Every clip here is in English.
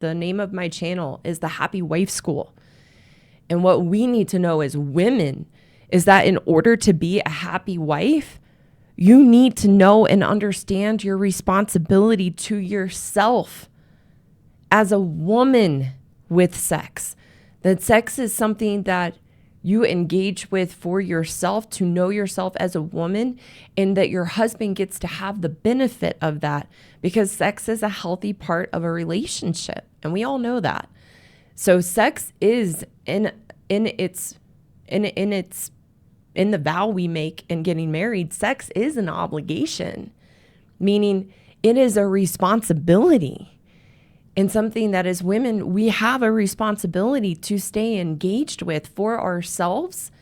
The name of my channel is the Happy Wife School. And what we need to know as women is that in order to be a happy wife, you need to know and understand your responsibility to yourself as a woman with sex. That sex is something that you engage with for yourself, to know yourself as a woman, and that your husband gets to have the benefit of that, because sex is a healthy part of a relationship. And we all know that. So sex is in the vow we make in getting married, sex is an obligation, meaning it is a responsibility. And something that as women, we have a responsibility to stay engaged with for ourselves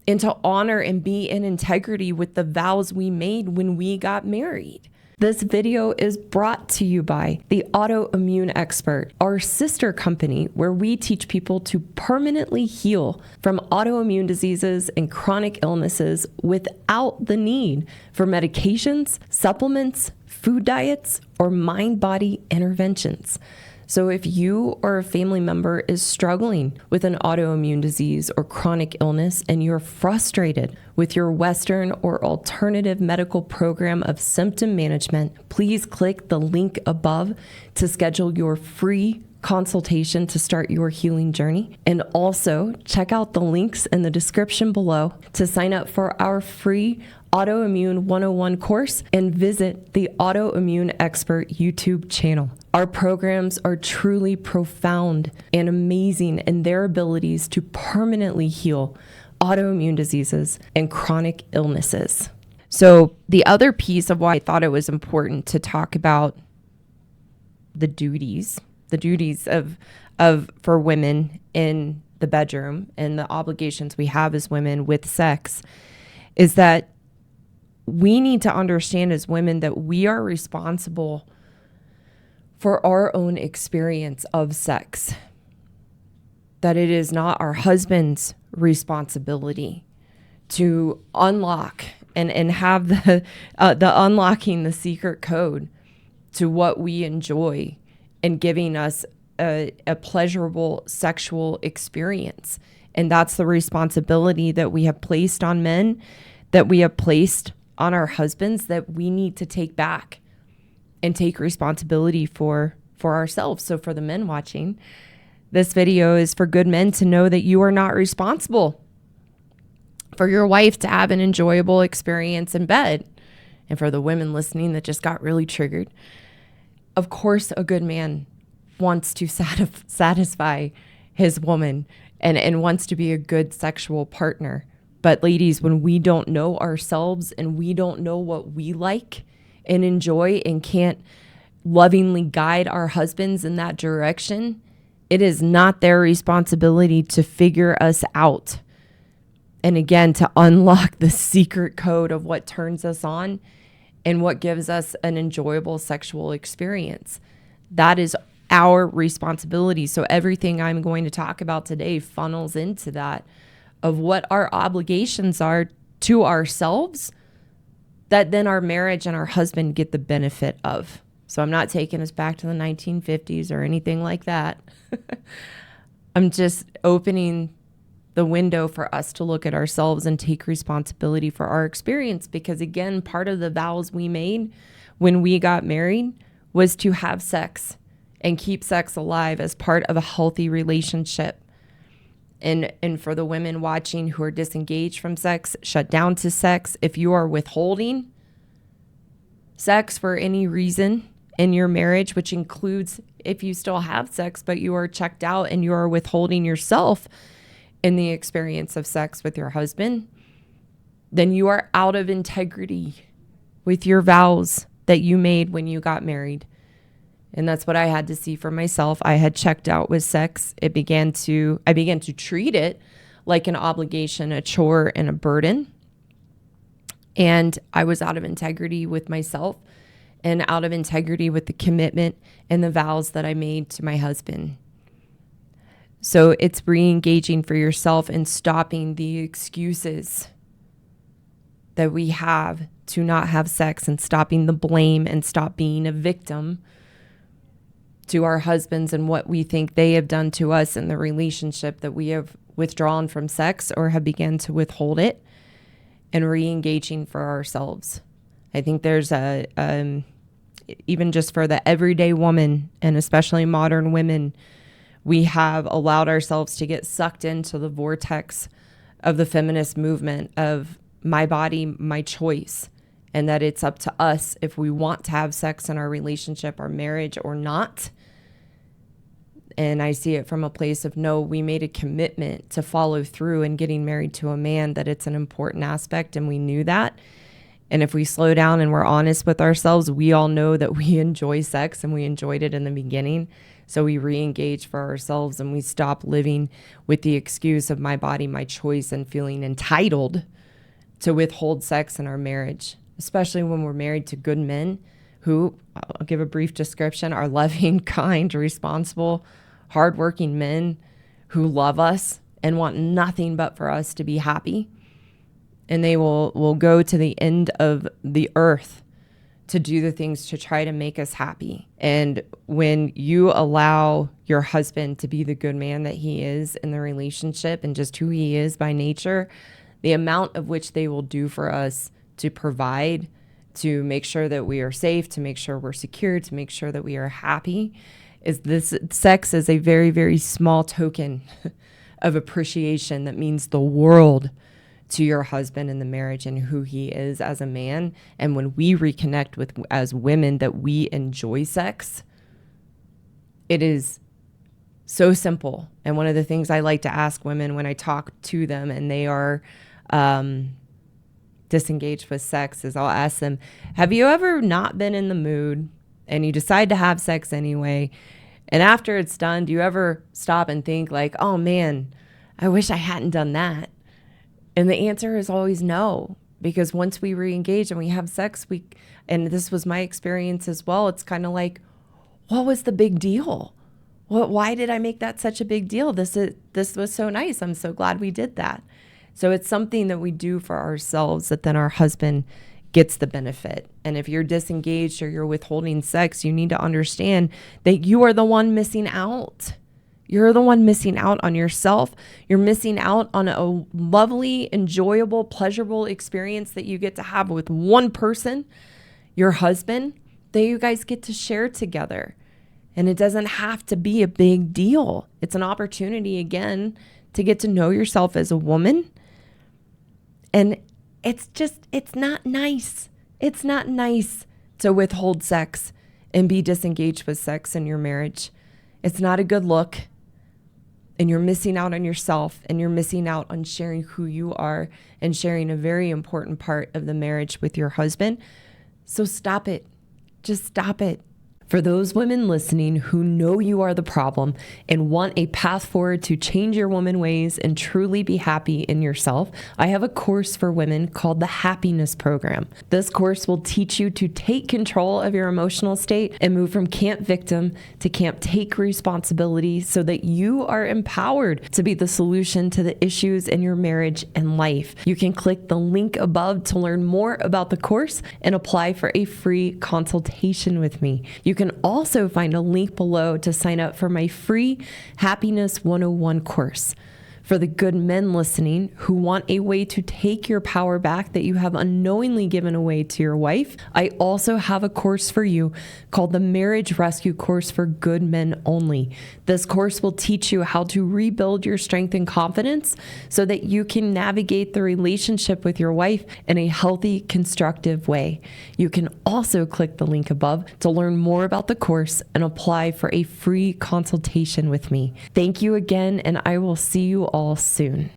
and to honor and be in integrity with the vows we made when we got married. This video is brought to you by the Autoimmune Expert, our sister company where we teach people to permanently heal from autoimmune diseases and chronic illnesses without the need for medications, supplements, food diets, or mind-body interventions. So if you or a family member is struggling with an autoimmune disease or chronic illness and you're frustrated with your Western or alternative medical program of symptom management, please click the link above to schedule your free consultation to start your healing journey. And also check out the links in the description below to sign up for our free Autoimmune 101 course and visit the Autoimmune Expert YouTube channel. Our programs are truly profound and amazing in their abilities to permanently heal autoimmune diseases and chronic illnesses. So the other piece of why I thought it was important to talk about the duties of for women in the bedroom and the obligations we have as women with sex is that we need to understand as women that we are responsible for our own experience of sex, that it is not our husband's responsibility to unlock and have the unlocking the secret code to what we enjoy and giving us a pleasurable sexual experience. And that's the responsibility that we have placed on men, that we have placed on our husbands, that we need to take back and take responsibility for ourselves. So for the men watching, this video is for good men to know that you are not responsible for your wife to have an enjoyable experience in bed. And for the women listening that just got really triggered, of course, a good man wants to satisfy his woman and wants to be a good sexual partner. But ladies, when we don't know ourselves and we don't know what we like and enjoy and can't lovingly guide our husbands in that direction, it is not their responsibility to figure us out. And again, to unlock the secret code of what turns us on and what gives us an enjoyable sexual experience. That is our responsibility. So everything I'm going to talk about today funnels into that, of what our obligations are to ourselves that then our marriage and our husband get the benefit of. So I'm not taking us back to the 1950s or anything like that. I'm just opening the window for us to look at ourselves and take responsibility for our experience. Because again, part of the vows we made when we got married was to have sex and keep sex alive as part of a healthy relationship. And for the women watching who are disengaged from sex, shut down to sex, if you are withholding sex for any reason in your marriage, which includes if you still have sex, but you are checked out and you are withholding yourself in the experience of sex with your husband, then you are out of integrity with your vows that you made when you got married. And that's what I had to see for myself. I had checked out with sex. I began to treat it like an obligation, a chore, and a burden. And I was out of integrity with myself and out of integrity with the commitment and the vows that I made to my husband. So it's re-engaging for yourself and stopping the excuses that we have to not have sex, and stopping the blame and stop being a victim to our husbands and what we think they have done to us in the relationship, that we have withdrawn from sex or have begun to withhold it, and re-engaging for ourselves. I think there's even just for the everyday woman, and especially modern women, we have allowed ourselves to get sucked into the vortex of the feminist movement of my body, my choice, and that it's up to us if we want to have sex in our relationship, our marriage, or not. And I see it from a place of, no, we made a commitment to follow through in getting married to a man, that it's an important aspect, and we knew that. And if we slow down and we're honest with ourselves, we all know that we enjoy sex and we enjoyed it in the beginning. So we re-engage for ourselves and we stop living with the excuse of my body, my choice, and feeling entitled to withhold sex in our marriage, especially when we're married to good men who, I'll give a brief description, are loving, kind, responsible, hardworking men who love us and want nothing but for us to be happy. And they will go to the end of the earth to do the things to try to make us happy. And when you allow your husband to be the good man that he is in the relationship and just who he is by nature, the amount of which they will do for us to provide, to make sure that we are safe, to make sure we're secure, to make sure that we are happy, is this sex is a very, very small token of appreciation that means the world to your husband in the marriage and who he is as a man. And when we reconnect with, as women, that we enjoy sex, it is so simple. And one of the things I like to ask women when I talk to them and they are disengaged with sex is I'll ask them, have you ever not been in the mood and you decide to have sex anyway? And after it's done, do you ever stop and think like, oh man, I wish I hadn't done that? And the answer is always no, because once we re-engage and we have sex, and this was my experience as well, it's kind of like, what was the big deal? Why did I make that such a big deal? This was so nice. I'm so glad we did that. So it's something that we do for ourselves that then our husband gets the benefit. And if you're disengaged or you're withholding sex, you need to understand that you are the one missing out. You're the one missing out on yourself. You're missing out on a lovely, enjoyable, pleasurable experience that you get to have with one person, your husband, that you guys get to share together. And it doesn't have to be a big deal. It's an opportunity, again, to get to know yourself as a woman. And it's not nice. It's not nice to withhold sex and be disengaged with sex in your marriage. It's not a good look. And you're missing out on yourself, and you're missing out on sharing who you are and sharing a very important part of the marriage with your husband. So stop it. Just stop it. For those women listening who know you are the problem and want a path forward to change your woman ways and truly be happy in yourself, I have a course for women called the Happiness Program. This course will teach you to take control of your emotional state and move from camp victim to camp take responsibility so that you are empowered to be the solution to the issues in your marriage and life. You can click the link above to learn more about the course and apply for a free consultation with me. You can also find a link below to sign up for my free Happiness 101 course. For the good men listening who want a way to take your power back that you have unknowingly given away to your wife, I also have a course for you called the Marriage Rescue Course for Good Men Only. This course will teach you how to rebuild your strength and confidence so that you can navigate the relationship with your wife in a healthy, constructive way. You can also click the link above to learn more about the course and apply for a free consultation with me. Thank you again, and I will see you all soon.